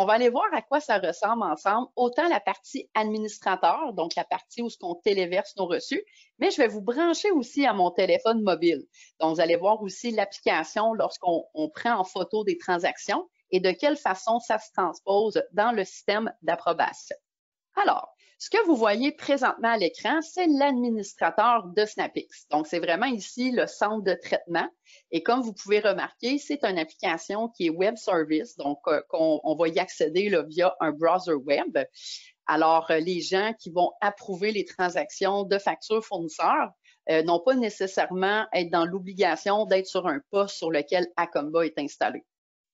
on va aller voir à quoi ça ressemble ensemble, autant la partie administrateur, donc la partie où on téléverse nos reçus, mais je vais vous brancher aussi à mon téléphone mobile. Donc, vous allez voir aussi l'application lorsqu'on prend en photo des transactions et de quelle façon ça se transpose dans le système d'approbation. Alors, ce que vous voyez présentement à l'écran, c'est l'administrateur de SnapX. Donc, c'est vraiment ici le centre de traitement. Et comme vous pouvez remarquer, c'est une application qui est web service, donc on va y accéder là, via un browser web. Alors, les gens qui vont approuver les transactions de factures fournisseurs n'ont pas nécessairement être dans l'obligation d'être sur un poste sur lequel Acomba est installé.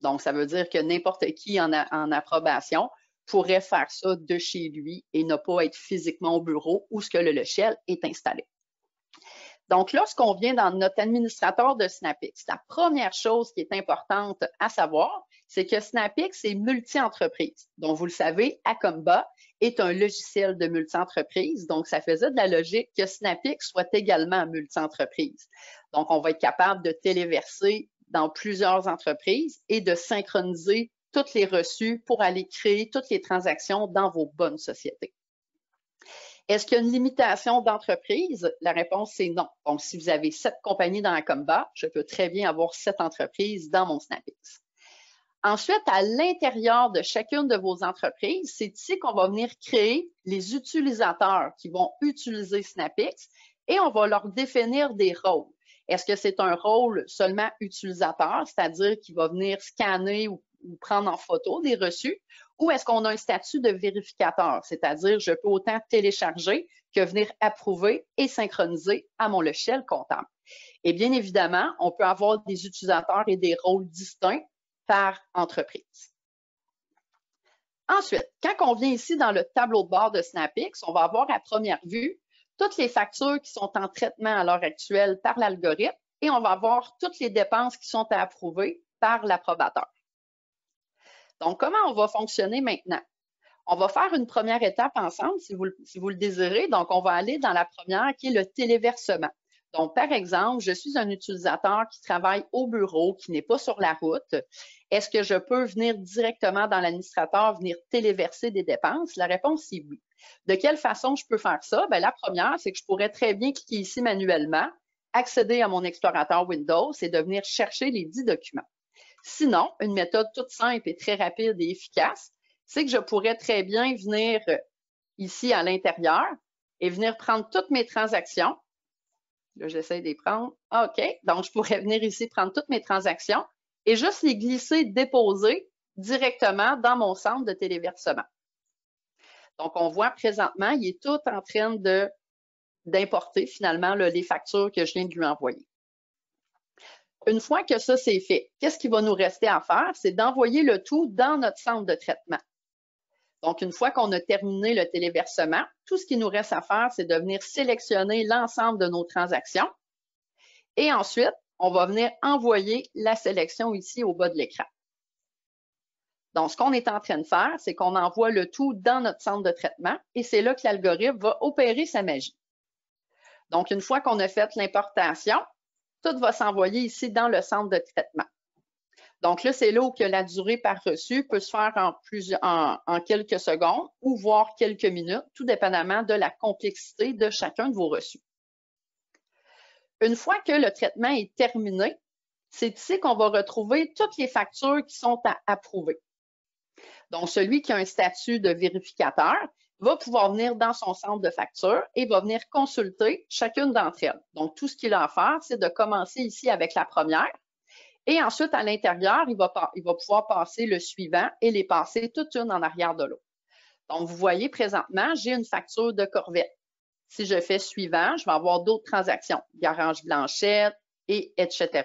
Donc, ça veut dire que n'importe qui en approbation pourrait faire ça de chez lui et ne pas être physiquement au bureau où ce que le logiciel est installé. Donc, lorsqu'on vient dans notre administrateur de SnapX, la première chose qui est importante à savoir, c'est que SnapX est multi-entreprise. Donc, vous le savez, Acomba est un logiciel de multi-entreprise. Donc, ça faisait de la logique que SnapX soit également multi-entreprise. Donc, on va être capable de téléverser dans plusieurs entreprises et de synchroniser toutes les reçus pour aller créer toutes les transactions dans vos bonnes sociétés. Est-ce qu'il y a une limitation d'entreprise? La réponse, c'est non. Donc, si vous avez 7 compagnies dans Acomba, je peux très bien avoir 7 entreprises dans mon SnapX. Ensuite, à l'intérieur de chacune de vos entreprises, c'est ici qu'on va venir créer les utilisateurs qui vont utiliser SnapX et on va leur définir des rôles. Est-ce que c'est un rôle seulement utilisateur, c'est-à-dire qu'il va venir scanner ou prendre en photo des reçus, ou est-ce qu'on a un statut de vérificateur, c'est-à-dire je peux autant télécharger que venir approuver et synchroniser à mon logiciel comptable. Et bien évidemment, on peut avoir des utilisateurs et des rôles distincts par entreprise. Ensuite, quand on vient ici dans le tableau de bord de SnapX, on va avoir à première vue toutes les factures qui sont en traitement à l'heure actuelle par l'algorithme et on va avoir toutes les dépenses qui sont à approuver par l'approbateur. Donc, comment on va fonctionner maintenant? On va faire une première étape ensemble si vous le désirez. Donc, on va aller dans la première qui est le téléversement. Donc, par exemple, je suis un utilisateur qui travaille au bureau, qui n'est pas sur la route. Est-ce que je peux venir directement dans l'administrateur, venir téléverser des dépenses? La réponse est oui. De quelle façon je peux faire ça? Bien, la première, c'est que je pourrais très bien cliquer ici manuellement, accéder à mon explorateur Windows et de venir chercher les 10 documents. Sinon, une méthode toute simple et très rapide et efficace, c'est que je pourrais très bien venir ici à l'intérieur et venir prendre toutes mes transactions. Là, j'essaie de les prendre. OK. Donc, je pourrais venir ici prendre toutes mes transactions et juste les glisser, déposer directement dans mon centre de téléversement. Donc, on voit présentement, il est tout en train d'importer finalement là, les factures que je viens de lui envoyer. Une fois que ça, c'est fait, qu'est-ce qui va nous rester à faire? C'est d'envoyer le tout dans notre centre de traitement. Donc, une fois qu'on a terminé le téléversement, tout ce qui nous reste à faire, c'est de venir sélectionner l'ensemble de nos transactions. Et ensuite, on va venir envoyer la sélection ici au bas de l'écran. Donc, ce qu'on est en train de faire, c'est qu'on envoie le tout dans notre centre de traitement et c'est là que l'algorithme va opérer sa magie. Donc, une fois qu'on a fait l'importation, tout va s'envoyer ici dans le centre de traitement. Donc là, c'est là où que la durée par reçu peut se faire en quelques secondes ou voire quelques minutes, tout dépendamment de la complexité de chacun de vos reçus. Une fois que le traitement est terminé, c'est ici qu'on va retrouver toutes les factures qui sont à approuver. Donc, celui qui a un statut de vérificateur va pouvoir venir dans son centre de facture et va venir consulter chacune d'entre elles. Donc, tout ce qu'il a à faire, c'est de commencer ici avec la première. Et ensuite, à l'intérieur, il va pouvoir passer le suivant et les passer toutes une en arrière de l'autre. Donc, vous voyez présentement, j'ai une facture de Corvette. Si je fais suivant, je vais avoir d'autres transactions, Garage Blanchette, et etc.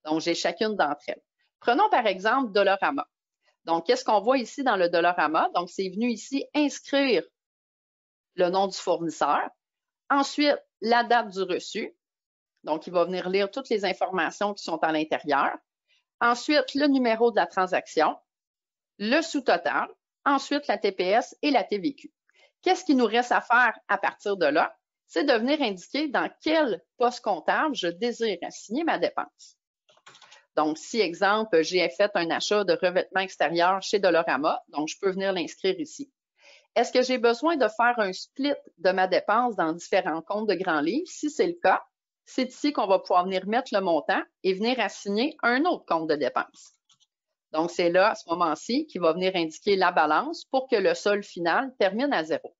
Donc, j'ai chacune d'entre elles. Prenons par exemple Dollarama. Donc, qu'est-ce qu'on voit ici dans le Dollarama? Donc, c'est venu ici inscrire le nom du fournisseur. Ensuite, la date du reçu. Donc, il va venir lire toutes les informations qui sont à l'intérieur. Ensuite, le numéro de la transaction, le sous-total, ensuite la TPS et la TVQ. Qu'est-ce qui nous reste à faire à partir de là? C'est de venir indiquer dans quel poste comptable je désire assigner ma dépense. Donc, si, exemple, j'ai fait un achat de revêtement extérieur chez Dollarama, donc je peux venir l'inscrire ici. Est-ce que j'ai besoin de faire un split de ma dépense dans différents comptes de grands livres? Si c'est le cas, c'est ici qu'on va pouvoir venir mettre le montant et venir assigner un autre compte de dépenses. Donc, c'est là, à ce moment-ci, qu'il va venir indiquer la balance pour que le solde final termine à 0.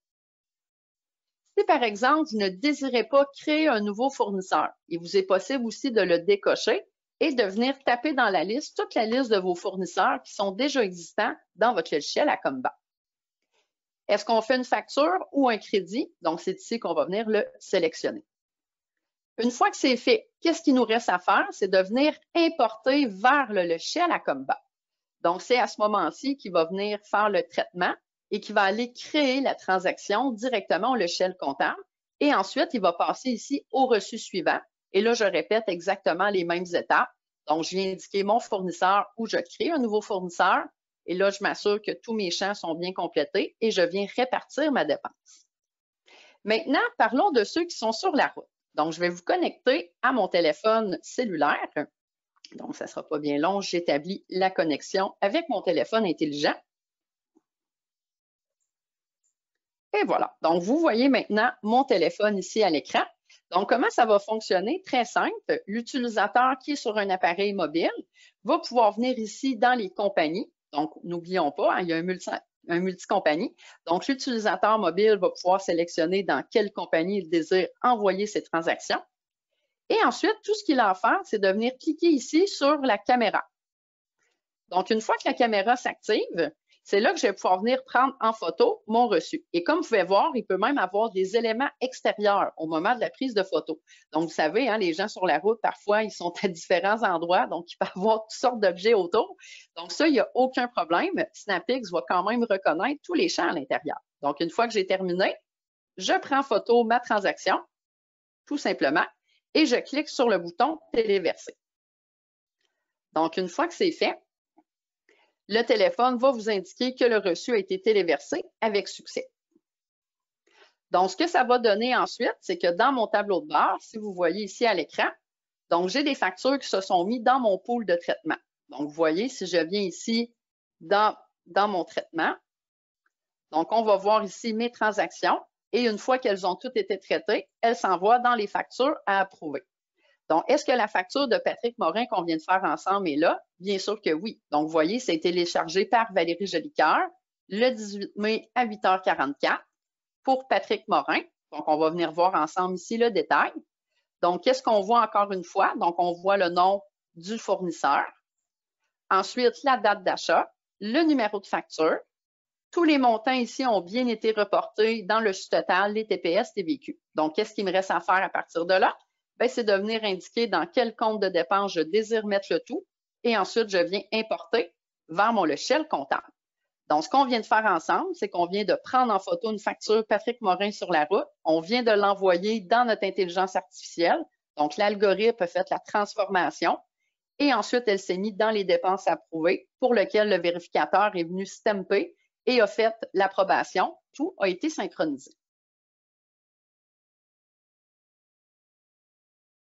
Si, par exemple, vous ne désirez pas créer un nouveau fournisseur, il vous est possible aussi de le décocher et de venir taper dans la liste toute la liste de vos fournisseurs qui sont déjà existants dans votre logiciel Acomba. Est-ce qu'on fait une facture ou un crédit? Donc, c'est ici qu'on va venir le sélectionner. Une fois que c'est fait, qu'est-ce qu'il nous reste à faire? C'est de venir importer vers le logiciel Acomba. Donc, c'est à ce moment-ci qu'il va venir faire le traitement et qu'il va aller créer la transaction directement au logiciel comptable. Et ensuite, il va passer ici au reçu suivant. Et là, je répète exactement les mêmes étapes. Donc, je viens indiquer mon fournisseur ou je crée un nouveau fournisseur. Et là, je m'assure que tous mes champs sont bien complétés et je viens répartir ma dépense. Maintenant, parlons de ceux qui sont sur la route. Donc, je vais vous connecter à mon téléphone cellulaire. Donc, ça ne sera pas bien long. J'établis la connexion avec mon téléphone intelligent. Et voilà. Donc, vous voyez maintenant mon téléphone ici à l'écran. Donc, comment ça va fonctionner? Très simple. L'utilisateur qui est sur un appareil mobile va pouvoir venir ici dans les compagnies. Donc, n'oublions pas, hein, il y a un multi-compagnie. Donc, l'utilisateur mobile va pouvoir sélectionner dans quelle compagnie il désire envoyer ses transactions. Et ensuite, tout ce qu'il a à faire, c'est de venir cliquer ici sur la caméra. Donc, une fois que la caméra s'active, c'est là que je vais pouvoir venir prendre en photo mon reçu. Et comme vous pouvez voir, il peut même avoir des éléments extérieurs au moment de la prise de photo. Donc, vous savez, hein, les gens sur la route, parfois, ils sont à différents endroits, donc il peut y avoir toutes sortes d'objets autour. Donc, ça, il n'y a aucun problème. SnapX va quand même reconnaître tous les champs à l'intérieur. Donc, une fois que j'ai terminé, je prends photo ma transaction, tout simplement, et je clique sur le bouton « Téléverser ». Donc, une fois que c'est fait, le téléphone va vous indiquer que le reçu a été téléversé avec succès. Donc, ce que ça va donner ensuite, c'est que dans mon tableau de bord, si vous voyez ici à l'écran, donc j'ai des factures qui se sont mises dans mon pool de traitement. Donc, vous voyez, si je viens ici dans mon traitement, donc on va voir ici mes transactions et une fois qu'elles ont toutes été traitées, elles s'envoient dans les factures à approuver. Donc, est-ce que la facture de Patrick Morin qu'on vient de faire ensemble est là? Bien sûr que oui. Donc, vous voyez, c'est téléchargé par Valérie Jolicoeur le 18 mai à 8h44 pour Patrick Morin. Donc, on va venir voir ensemble ici le détail. Donc, qu'est-ce qu'on voit encore une fois? Donc, on voit le nom du fournisseur. Ensuite, la date d'achat, le numéro de facture. Tous les montants ici ont bien été reportés dans le total, les TPS, TVQ. Donc, qu'est-ce qu'il me reste à faire à partir de là? C'est de venir indiquer dans quel compte de dépenses je désire mettre le tout et ensuite, je viens importer vers mon logiciel comptable. Donc, ce qu'on vient de faire ensemble, c'est qu'on vient de prendre en photo une facture Patrick Morin sur la route. On vient de l'envoyer dans notre intelligence artificielle. Donc, l'algorithme a fait la transformation et ensuite, elle s'est mise dans les dépenses approuvées pour lesquelles le vérificateur est venu stamper et a fait l'approbation. Tout a été synchronisé.